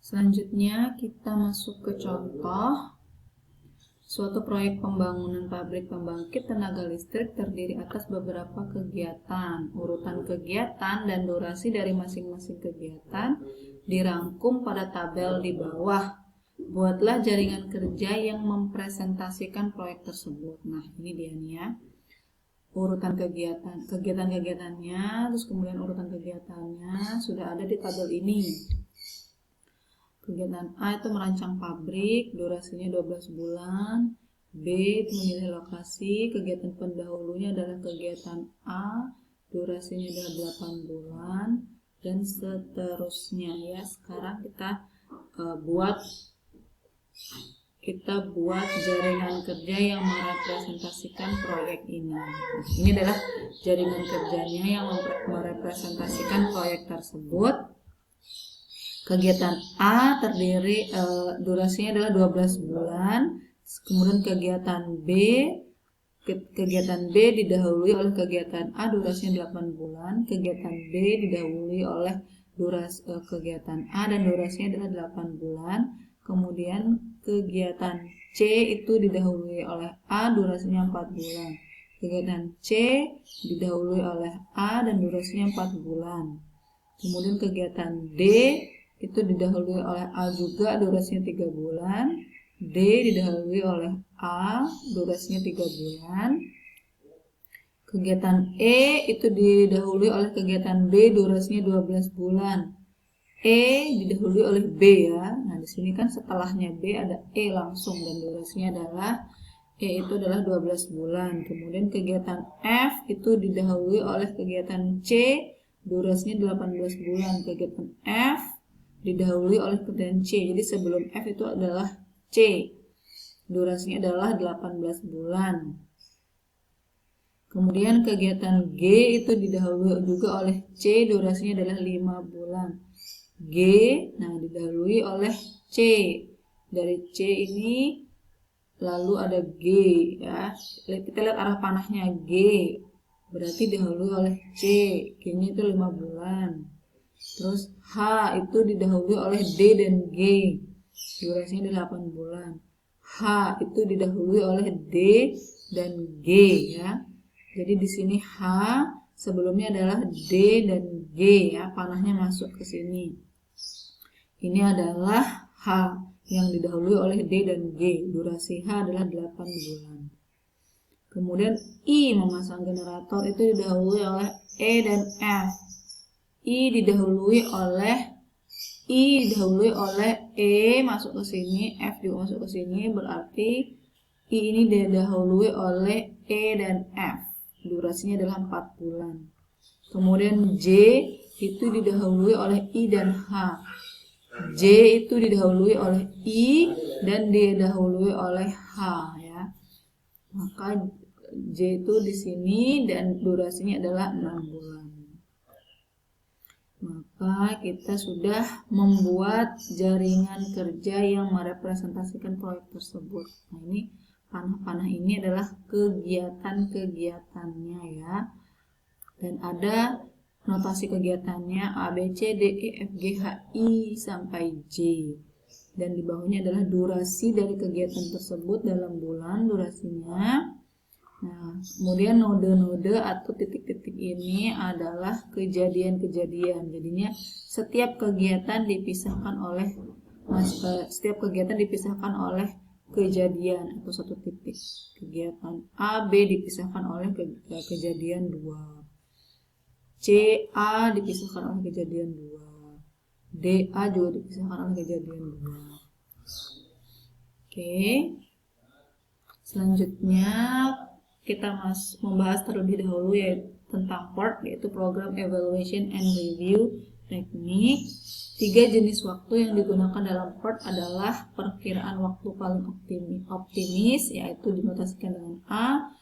Selanjutnya kita masuk ke contoh. Suatu proyek pembangunan pabrik pembangkit tenaga listrik terdiri atas beberapa kegiatan. Urutan kegiatan dan durasi dari masing-masing kegiatan dirangkum pada tabel di bawah. Buatlah jaringan kerja yang mempresentasikan proyek tersebut. Nah, ini dia nih ya. Urutan kegiatan-kegiatannya, terus kemudian urutan kegiatannya sudah ada di tabel ini. Kegiatan A itu merancang pabrik, durasinya 12 bulan. B itu memilih lokasi, kegiatan pendahulunya adalah kegiatan A, durasinya adalah 8 bulan, dan seterusnya ya. Sekarang kita buat jaringan kerja yang merepresentasikan proyek ini. Ini adalah jaringan kerjanya yang merepresentasikan proyek tersebut. Kegiatan A terdiri durasinya adalah 12 bulan. Kemudian kegiatan B didahului oleh kegiatan A, durasinya 8 bulan. Kegiatan B didahului oleh kegiatan A dan durasinya adalah 8 bulan. Kemudian kegiatan C itu didahului oleh A, durasinya 4 bulan. Kegiatan C didahului oleh A dan durasinya 4 bulan. Kemudian kegiatan D itu didahului oleh A juga, durasinya 3 bulan. D didahului oleh A, durasinya 3 bulan. Kegiatan E itu didahului oleh kegiatan B, durasinya 12 bulan. E didahului oleh B ya. Nah, di sini kan setelahnya B ada E langsung dan durasinya adalah itu adalah 12 bulan. Kemudian kegiatan F itu didahului oleh kegiatan C, durasinya 18 bulan. Kegiatan F didahului oleh kegiatan C. Jadi sebelum F itu adalah C. Durasinya adalah 18 bulan. Kemudian kegiatan G itu didahului juga oleh C, durasinya adalah 5 bulan. G, nah didahului oleh C. Dari C ini lalu ada G ya. Kita lihat arah panahnya G. Berarti didahului oleh C. G-nya itu 5 bulan. Terus H itu didahului oleh D dan G. Durasinya 8 bulan. H itu didahului oleh D dan G ya. Jadi di sini H sebelumnya adalah D dan G ya, panahnya masuk ke sini. Ini adalah H yang didahului oleh D dan G. Durasi H adalah 8 bulan. Kemudian I memasang generator itu didahului oleh E dan F. I didahului oleh E masuk ke sini, F juga masuk ke sini, berarti I ini didahului oleh E dan F. Durasinya adalah 4 bulan. Kemudian J itu didahului oleh I dan H. J itu didahului oleh I dan didahului oleh H ya. Maka J itu di sini dan durasinya adalah 6 bulan. Maka kita sudah membuat jaringan kerja yang merepresentasikan proyek tersebut. Nah, ini panah-panah ini adalah kegiatan-kegiatannya ya. Dan ada notasi kegiatannya A, B, C, D, E, F, G, H, I sampai J. Dan di bawahnya adalah durasi dari kegiatan tersebut dalam bulan durasinya. Nah, kemudian node-node atau titik-titik ini adalah kejadian-kejadian. Jadinya setiap kegiatan dipisahkan oleh kejadian atau satu titik. Kegiatan A, B dipisahkan oleh kejadian 2. C, A dipisahkan oleh kejadian 2. D, A juga dipisahkan oleh kejadian 2. Oke. Selanjutnya kita membahas terlebih dahulu yaitu tentang PERT, yaitu Program Evaluation and Review Technique. 3 jenis waktu yang digunakan dalam PERT adalah perkiraan waktu paling optimis, yaitu dinotasikan dengan A,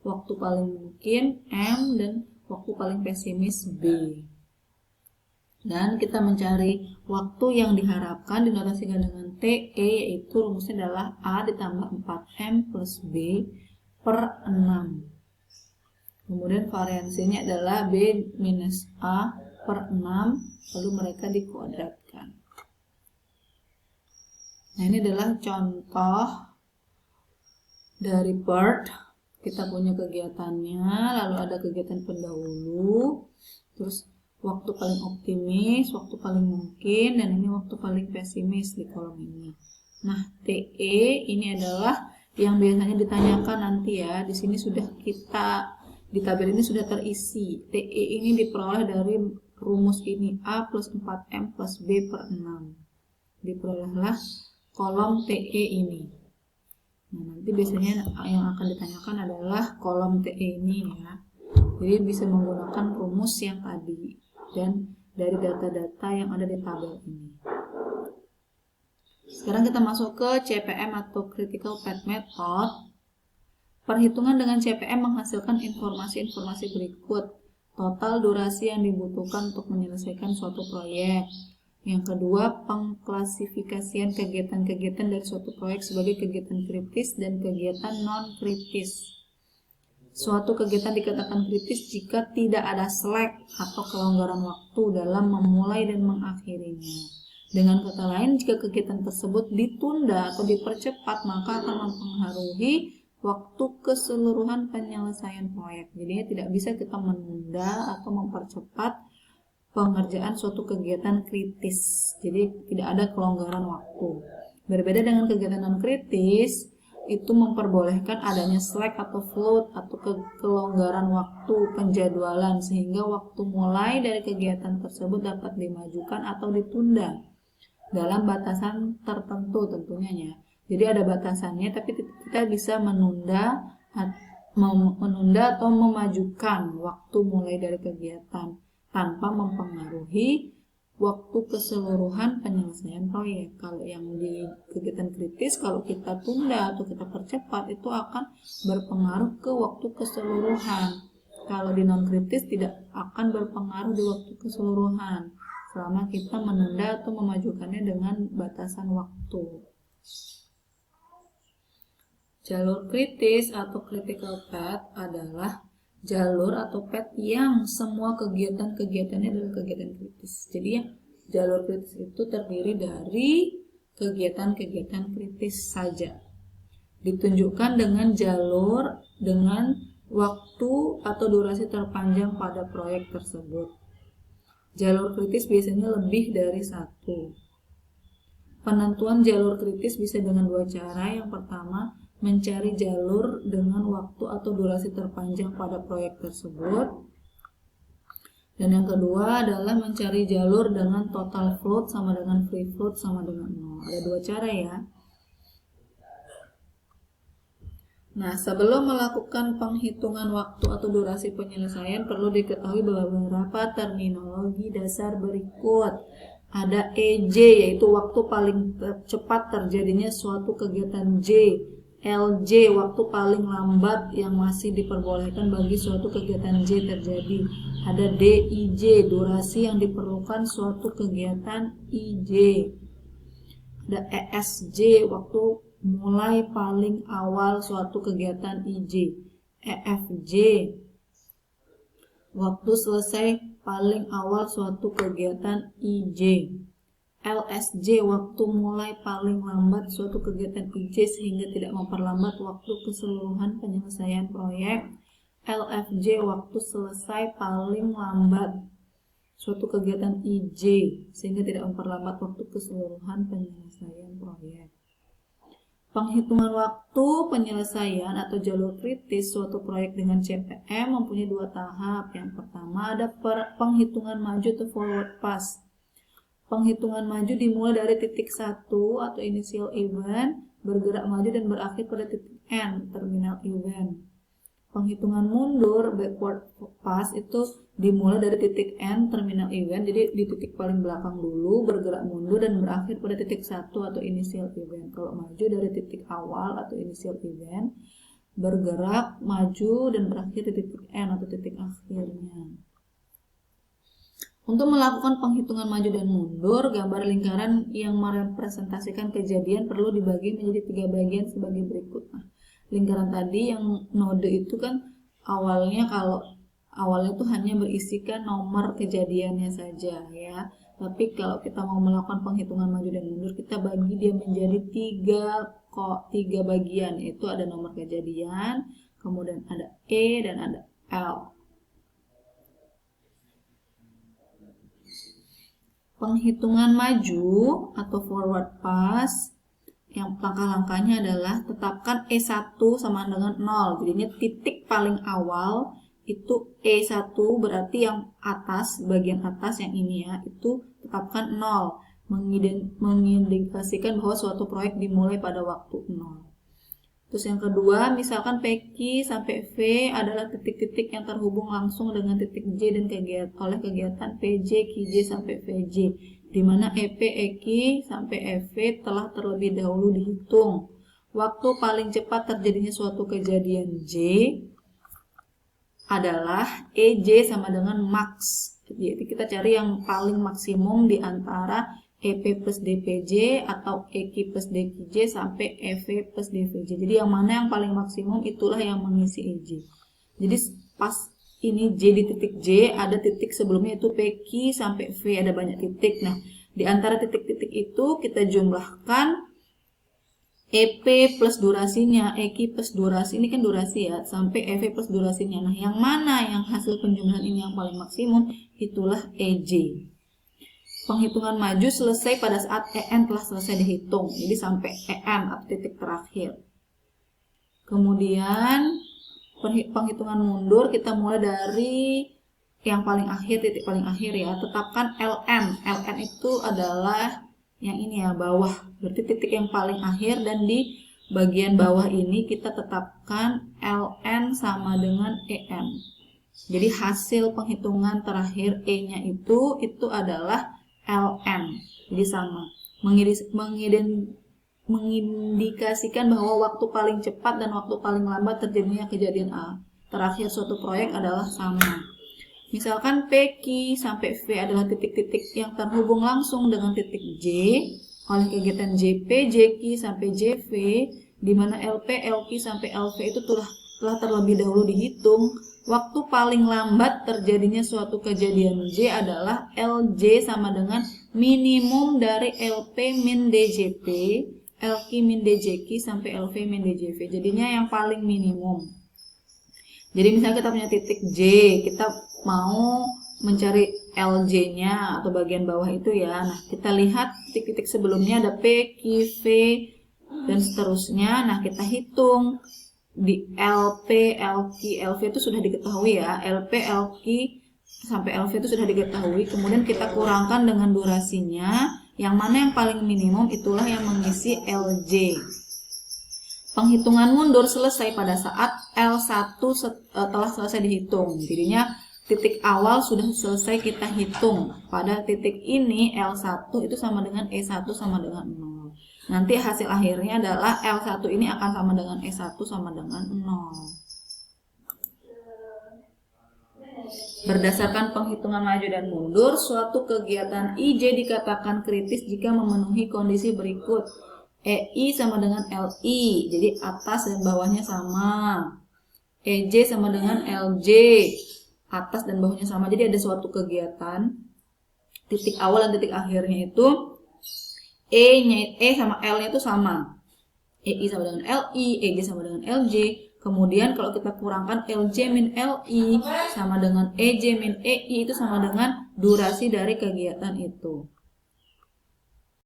waktu paling mungkin M, dan waktu paling pesimis B. Dan kita mencari waktu yang diharapkan dinotasikan dengan TE, yaitu rumusnya adalah A ditambah 4M plus B per 6. Kemudian variansinya adalah B minus A per 6, lalu mereka dikuadratkan. Nah, ini adalah contoh dari BERT. Kita punya kegiatannya, lalu ada kegiatan pendahulu, terus waktu paling optimis, waktu paling mungkin, dan ini waktu paling pesimis di kolom ini. Nah, TE ini adalah yang biasanya ditanyakan nanti ya. Di sini sudah di tabel ini sudah terisi. TE ini diperoleh dari rumus ini, A plus 4M plus B per 6. Diperolehlah kolom TE ini. Nah, nanti biasanya yang akan ditanyakan adalah kolom TE ini ya. Jadi bisa menggunakan rumus yang tadi dan dari data-data yang ada di tabel ini. Sekarang kita masuk ke CPM atau Critical Path Method. Perhitungan dengan CPM menghasilkan informasi-informasi berikut. Total durasi yang dibutuhkan untuk menyelesaikan suatu proyek. Yang kedua, pengklasifikasian kegiatan-kegiatan dari suatu proyek sebagai kegiatan kritis dan kegiatan non-kritis. Suatu kegiatan dikatakan kritis jika tidak ada slack atau kelonggaran waktu dalam memulai dan mengakhirinya. Dengan kata lain, jika kegiatan tersebut ditunda atau dipercepat, maka akan mempengaruhi waktu keseluruhan penyelesaian proyek. Jadi tidak bisa kita menunda atau mempercepat pengerjaan suatu kegiatan kritis. Jadi tidak ada kelonggaran waktu. Berbeda dengan kegiatan non kritis, itu memperbolehkan adanya slack atau float atau kelonggaran waktu penjadwalan sehingga waktu mulai dari kegiatan tersebut dapat dimajukan atau ditunda dalam batasan tertentu tentunya ya. Jadi ada batasannya, tapi kita bisa menunda atau memajukan waktu mulai dari kegiatan tanpa mempengaruhi waktu keseluruhan penyelesaian proyek. Kalau yang di kegiatan kritis, kalau kita tunda atau kita percepat, itu akan berpengaruh ke waktu keseluruhan. Kalau di non kritis tidak akan berpengaruh di waktu keseluruhan selama kita menunda atau memajukannya dengan batasan waktu. Jalur kritis atau critical path adalah jalur atau path yang semua kegiatan-kegiatannya adalah kegiatan kritis. Jadi ya, jalur kritis itu terdiri dari kegiatan-kegiatan kritis saja. Ditunjukkan dengan jalur dengan waktu atau durasi terpanjang pada proyek tersebut. Jalur kritis biasanya lebih dari satu. Penentuan jalur kritis bisa dengan dua cara. Yang pertama, mencari jalur dengan waktu atau durasi terpanjang pada proyek tersebut. Dan yang kedua adalah mencari jalur dengan total float sama dengan free float sama dengan 0. Ada dua cara ya. Nah, sebelum melakukan penghitungan waktu atau durasi penyelesaian perlu diketahui beberapa terminologi dasar berikut. Ada EJ, yaitu waktu paling cepat terjadinya suatu kegiatan J. LJ, waktu paling lambat yang masih diperbolehkan bagi suatu kegiatan J terjadi. Ada DIJ, durasi yang diperlukan suatu kegiatan IJ. Ada ESJ, waktu mulai paling awal suatu kegiatan IJ. EFJ, waktu selesai paling awal suatu kegiatan IJ. LSJ, waktu mulai paling lambat suatu kegiatan IJ sehingga tidak memperlambat waktu keseluruhan penyelesaian proyek. LFJ, waktu selesai paling lambat suatu kegiatan IJ sehingga tidak memperlambat waktu keseluruhan penyelesaian proyek. Penghitungan waktu penyelesaian atau jalur kritis suatu proyek dengan CPM mempunyai dua tahap. Yang pertama ada penghitungan maju atau forward pass. Penghitungan maju dimulai dari titik 1 atau initial event, bergerak maju dan berakhir pada titik N, terminal event. Penghitungan mundur, backward pass, itu dimulai dari titik N, terminal event, jadi di titik paling belakang dulu, bergerak mundur dan berakhir pada titik 1 atau initial event. Kalau maju dari titik awal atau initial event, bergerak, maju dan berakhir di titik N atau titik akhirnya. Untuk melakukan penghitungan maju dan mundur, gambar lingkaran yang merepresentasikan kejadian perlu dibagi menjadi 3 bagian sebagai berikut. Nah, lingkaran tadi yang node itu kan awalnya kalau awalnya tuh hanya berisikan nomor kejadiannya saja ya. Tapi kalau kita mau melakukan penghitungan maju dan mundur, kita bagi dia menjadi tiga bagian, yaitu ada nomor kejadian, kemudian ada E dan ada L. Penghitungan maju atau forward pass, yang langkah-langkahnya adalah tetapkan E1 sama dengan 0. Jadinya titik paling awal itu E1 berarti yang atas, bagian atas yang ini ya, itu tetapkan 0. Mengindikasikan bahwa suatu proyek dimulai pada waktu 0. Terus yang kedua, misalkan PQ sampai V adalah titik-titik yang terhubung langsung dengan titik J dan oleh kegiatan PJ, QJ sampai VJ, di mana EP, EQ sampai EV telah terlebih dahulu dihitung. Waktu paling cepat terjadinya suatu kejadian J adalah EJ sama dengan max. Jadi kita cari yang paling maksimum di antara EP plus DPJ atau EQ plus DQJ sampai EV plus DVJ. Jadi yang mana yang paling maksimum itulah yang mengisi EJ. Jadi pas ini J di titik J, ada titik sebelumnya itu PQ sampai V, ada banyak titik. Nah, di antara titik-titik itu kita jumlahkan EP plus durasinya, EQ plus durasi, ini kan durasi ya, sampai EV plus durasinya. Nah, yang mana yang hasil penjumlahan ini yang paling maksimum, itulah EJ. Penghitungan maju selesai pada saat EN telah selesai dihitung, jadi sampai EN atau titik terakhir. Kemudian penghitungan mundur kita mulai dari yang paling akhir, titik paling akhir ya. Tetapkan LN. LN itu adalah yang ini ya, bawah. Berarti titik yang paling akhir, dan di bagian bawah ini kita tetapkan LN sama dengan EN. Jadi hasil penghitungan terakhir E-nya itu adalah LN. Jadi sama. Mengindikasikan bahwa waktu paling cepat dan waktu paling lambat terjadinya kejadian A terakhir suatu proyek adalah sama. Misalkan PQ sampai V adalah titik-titik yang terhubung langsung dengan titik J oleh kegiatan JP, JQ sampai JV, di mana LP, LQ sampai LV itu telah terlebih dahulu dihitung. Waktu paling lambat terjadinya suatu kejadian J adalah LJ sama dengan minimum dari LP min DJP, LQ min DJQ sampai LV min DJV. Jadinya yang paling minimum. Jadi misalnya kita punya titik J, kita mau mencari LJ-nya atau bagian bawah itu ya. Nah, kita lihat titik-titik sebelumnya ada P, Q, V, dan seterusnya. Nah, kita hitung di LP, LQ, LV itu sudah diketahui ya. LP, LQ sampai LV itu sudah diketahui. Kemudian kita kurangkan dengan durasinya. Yang mana yang paling minimum itulah yang mengisi LJ. Penghitungan mundur selesai pada saat L1 telah selesai dihitung. Jadinya titik awal sudah selesai kita hitung. Pada titik ini L1 itu sama dengan E1 sama dengan 0. Nanti hasil akhirnya adalah L1 ini akan sama dengan E1 sama dengan 0. Berdasarkan penghitungan maju dan mundur, suatu kegiatan IJ dikatakan kritis jika memenuhi kondisi berikut. EI sama dengan LI, jadi atas dan bawahnya sama. EJ sama dengan LJ, atas dan bawahnya sama. Jadi ada suatu kegiatan, titik awal dan titik akhirnya itu E sama L-nya itu sama. EI sama dengan LI, EJ sama dengan LJ. Kemudian kalau kita kurangkan LJ min LI sama dengan EJ min EI itu sama dengan durasi dari kegiatan itu.